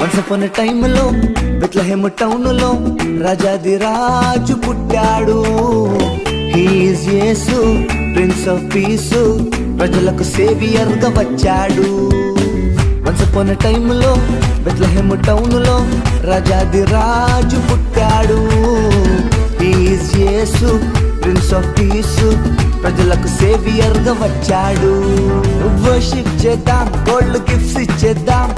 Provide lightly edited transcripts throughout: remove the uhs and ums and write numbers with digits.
Once upon a time లో Bethlehem town లో రాజాది రాజు పుట్టాడు. He is Yesu prince of piece, ప్రజలకు సేవియర్ గా వచ్చాడు. వన్స్ అపాన్ ఎ టైమ్ లో బెత్లెహేమ్ టౌన్ లో రాజాది రాజు పుట్టాడు. He is Yesu prince of piece, ప్రజలకు సేవియర్ గా వచ్చాడు. వర్షిప్ చేద్దాం, గోల్డ్ గిఫ్ట్స్ ఇచ్చేద్దాం,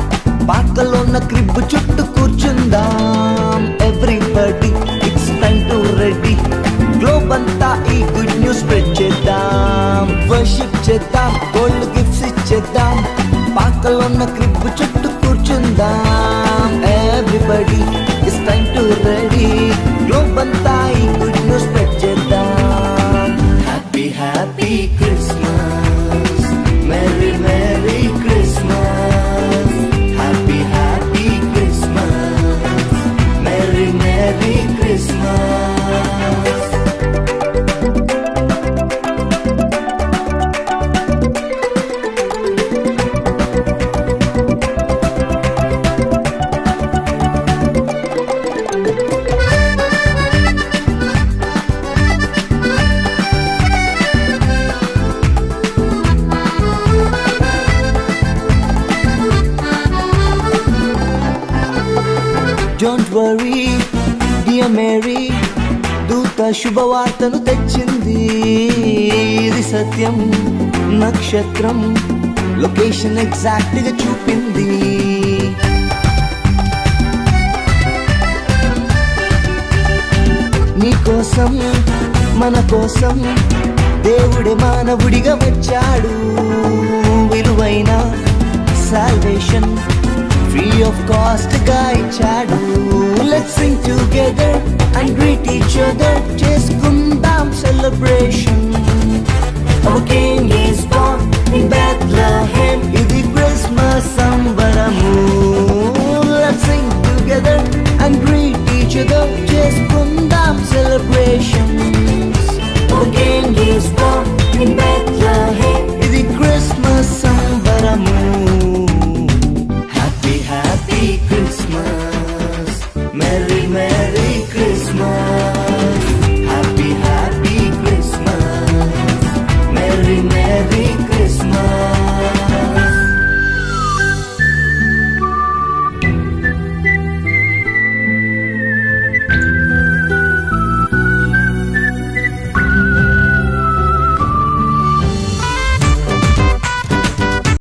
పాకలో ఉన్న క్రిబ్ చుట్టూ కూర్చుందాం. Everybody it's time to ready, globe అంతా ఈ గుడ్ న్యూస్ స్ప్రెడ్ చేద్దాం. వర్షిప్ చేద్దాం, గోల్డ్ గిఫ్ట్స్ ఇచ్చేద్దాం, పాకలో ఉన్న క్రిబ్ చుట్టూ కూర్చుందాం. Everybody it's time to ready, globe అంతా ఈ గుడ్ న్యూస్ స్ప్రెడ్ చేద్దాం. Happy happy Christmas, merry merry Christmas, happy happy Christmas, merry merry Christmas. Don't worry, dear Mary, దూత శుభవార్తను తెచ్చింది. ఇది సత్యం, నక్షత్రం లొకేషన్ ఎగ్జాక్ట్ గా చూపింది. నీ కోసం మన కోసం దేవుడే మానవుడిగా వచ్చాడు. విలువైన సాల్వేషన్ free of cost గా ఇచ్చాడు. Let's sing together and greet each other, చేసుకుందాం celebration. Our King is born in Bethlehem.